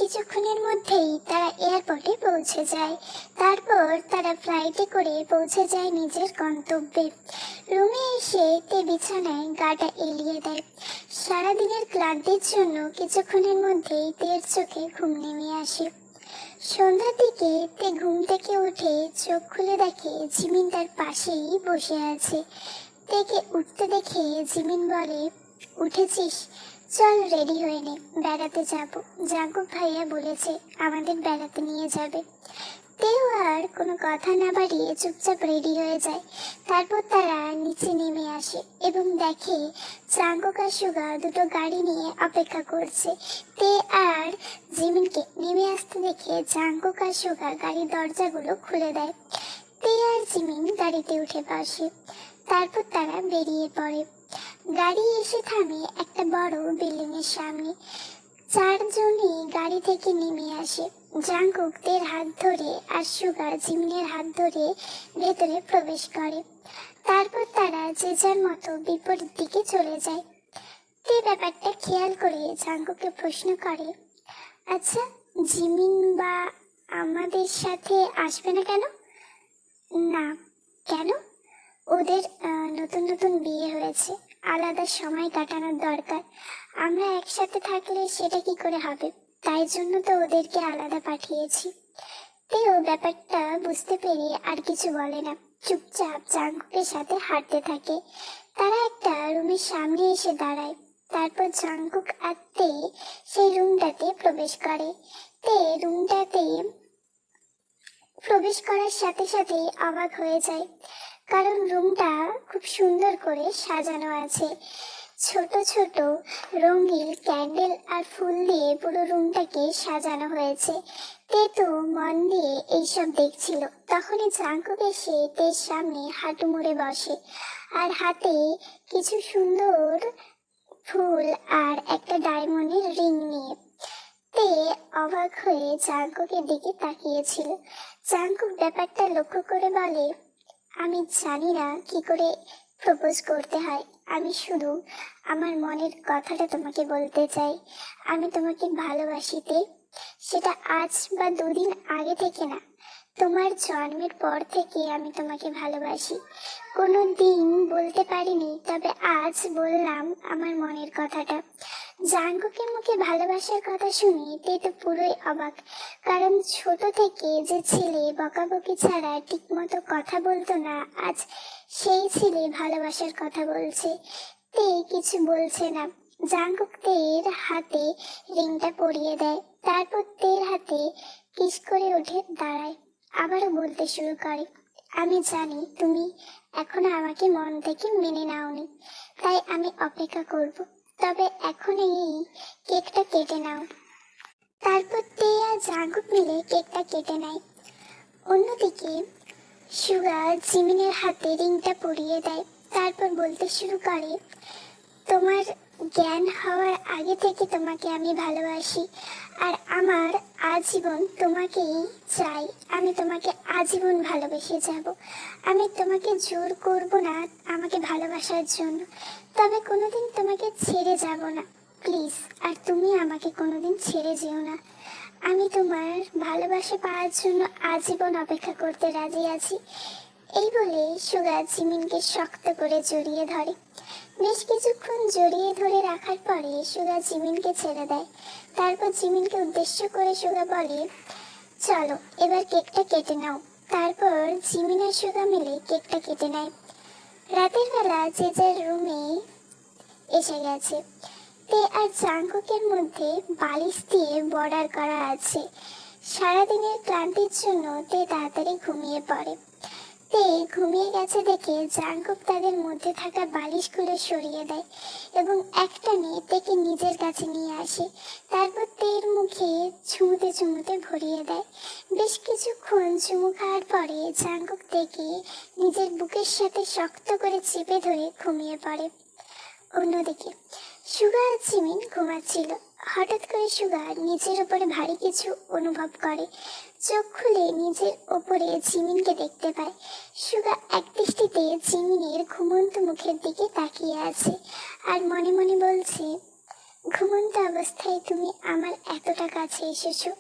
কিছুক্ষণের মধ্যেই তারা এয়ারপোর্টে পৌঁছে যায়। তারপর তারা ফ্লাইটে করে পৌঁছে যায় নিজের গন্তব্যে। রুমে এসে তে বিছানায় গাটা এলিয়ে দেয়। সারাদিনের ক্লান্তির জন্য কিছুক্ষণের মধ্যেই তের চোখে ঘুম নেমে আসে। সন্ধ্যার দিকে তে ঘুম থেকে উঠে চোখ খুলে দেখে জিমিন তার পাশেই বসে আছে। তেকে উঠতে দেখে জিমিন বলে, উঠেছিস? চল রেডি হয়ে নে, বেড়াতে যাব। জাঙ্কুক ভাইয়া বলেছে আমাদের বেড়াতে নিয়ে যাবে। তেও আর কোনো কথা না বাড়িয়ে চুপচাপ রেডি হয়ে যায়। তারপর তারা নিচে নেমে আসে এবং দেখে জাঙ্কুক আর সুগা দুটো গাড়ি নিয়ে অপেক্ষা করছে। তে আর জিমিনকে নেমে আসতে দেখে জাঙ্কুক আর সুগা গাড়ির দরজাগুলো খুলে দেয়। তে আর জিমিন গাড়িতে উঠে বসে। তারপর তারা বেরিয়ে পড়ে। গাড়ি এসে থামে একটা বড় বিল্ডিং এর সামনে। চারজনই গাড়ি থেকে নেমে আসে। জাঙ্কুক দের হাত ধরে আর সুগা জিমিনের হাত ধরে ভেতরে প্রবেশ করে। তারপর তারা যে যার মতো বিপরীত দিকে চলে যায়। তে ব্যাপারটা খেয়াল করে জাঙ্কুককে প্রশ্ন করে, আচ্ছা, জিমিন বা আমাদের সাথে আসবে না কেন? না। কেন? ওদের নতুন নতুন বিয়ে হয়েছে, আলাদা সময় কাটানোর দরকার। আমরা একসাথে থাকলে সেটা কি করে হবে? তাই জন্য তো ওদেরকে আলাদা পাঠিয়েছি। তেও ব্যাপারটা বুঝতে পেরে আর কিছু বলে না, চুপচাপ জাঙ্কুকের সাথে হাঁটতে থাকে। তারা একটা রুমের সামনে এসে দাঁড়ায়। তারপর জাঙ্কুক আর তে সেই রুমটাতে প্রবেশ করে। তে রুমটাতে প্রবেশ করার সাথে সাথে অবাক হয়ে যায়, কারণ রুমটা খুব সুন্দর করে সাজানো আছে। ছোট ছোট রঙিন ক্যান্ডেল আর ফুল দিয়ে পুরো রুমটাকে সাজানো হয়েছে। তে তো মন দিয়ে এইসব দেখছিল। তখনই জাঙ্কুক এসে তের সামনে হাঁটু মুড়ে বসে আর হাতে কিছু সুন্দর ফুল আর একটা ডায়মন্ডের রিং নিয়ে। তে অবাক হয়ে জাঙ্কুকের দিকে তাকিয়েছিল। জাঙ্কুক ব্যাপারটা লক্ষ্য করে বলে, আমি জানি না কি করে প্রপোজ করতে হয়। আমি শুধু আমার মনের কথাটা তোমাকে বলতে চাই। আমি তোমাকে ভালোবাসি তে। সেটা আজ বা দুদিন আগে থেকে না, তোমার জন্মের পর থেকে আমি তোমাকে ভালোবাসি। কোনো দিন বলতে পারিনি, তবে আজ বললাম আমার মনের কথাটা। জাঙ্কুকের মুখে ভালোবাসার কথা শুনে তে তো পুরোই অবাক, কারণ ছোট থেকে যে ছেলে বকাবকি ছাড়া ঠিকমতো কথা বলতো না, আজ সেই ছেলে ভালোবাসার কথা বলছে। তে কিছু বলছে না। জাঙ্কুক তের হাতে রিংটা পরিয়ে দেয়। তারপর তের হাতে কিস করে উঠে দাঁড়ায়, আবারও বলতে শুরু করে, আমি জানি তুমি এখনো আমাকে মন থেকে মেনে নাওনি, তাই আমি অপেক্ষা করব। তবে এখন এই কেকটা কেটে নাও। তারপর তে আর জাঙ্কুক মিলে কেকটা কেটে নেয়। অন্যদিকে সুগা জিমিনের হাতে রিংটা পরিয়ে দেয়। তারপর বলতে শুরু করে, তোমার জ্ঞান হওয়ার আগে থেকে তোমাকে আমি ভালোবাসি, আর আমার আজীবন তোমাকেই চাই। আমি তোমাকে আজীবন ভালোবেসে যাব। আমি তোমাকে জোর করব না আমাকে ভালোবাসার জন্য, তবে কোনোদিন তোমাকে ছেড়ে যাব না, প্লিজ। আর তুমি আমাকে কোনোদিন ছেড়ে যেও না। আমি তোমার ভালোবাসা পাওয়ার জন্য আজীবন অপেক্ষা করতে রাজি আছি। এই বলে সুগা জিমিনকে শক্ত করে জড়িয়ে ধরে। বেশ কিছুক্ষণ জড়িয়ে ধরে রাখার পরে সুগা জিমিনকে ছেড়ে দেয়। তারপর জিমিনকে উদ্দেশ্য করে সুগা বলে, চলো এবার কেকটা কেটে নাও। তারপর জিমিন আর সুগা মিলে কেকটা কেটে নেয়। রাতের বেলা যে যার রুমে এসে গেছে। তে আর জাঙ্কুকের মধ্যে বালিশ দিয়ে বর্ডার করা আছে। সারাদিনের ক্লান্তির জন্য তে তাড়াতাড়ি ঘুমিয়ে পড়ে। তে ঘুমিয়ে গেছে দেখে জাঙ্কুক তাদের মধ্যে থাকা বালিশগুলো সরিয়ে দেয় এবং একটানে তেকে নিজের কাছে নিয়ে আসে। তারপর তের মুখে চুমুতে চুমুতে ভরিয়ে দেয়। বেশ কিছুক্ষণ চুমু খাওয়ার পরে জাঙ্কুক তেকে নিজের বুকের সাথে শক্ত করে চেপে ধরে ঘুমিয়ে পড়ে। অন্যদিকে সুগা আর জিমিন ঘুমাচ্ছিল। হঠাৎ করে সুগা নিজের উপরে ভারী কিছু অনুভব করে। চোখ খুলে নিজের ওপরে জিমিনকে দেখতে পায়। সুগা এক দৃষ্টিতে জিমিনের ঘুমন্ত মুখের দিকে তাকিয়ে আছে আর মনে মনে বলছে, ঘুমন্ত অবস্থায় তুমি আমার এতটা কাছে এসেছো,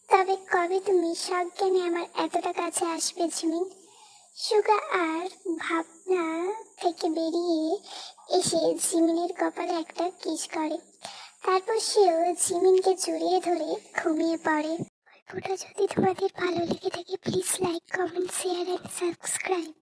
তবে কবে তুমি সজ্ঞানে আমার এতটা কাছে আসবে জিমিন? সুগা আর ভাবনা থেকে বেরিয়ে এসে জিমিনের কপালে একটা কিস করে। তারপর সেও জিমিনকে জড়িয়ে ধরে ঘুমিয়ে পড়ে। গল্পটা যদি তোমাদের ভালো লেগে থাকে please like, comment, share and subscribe.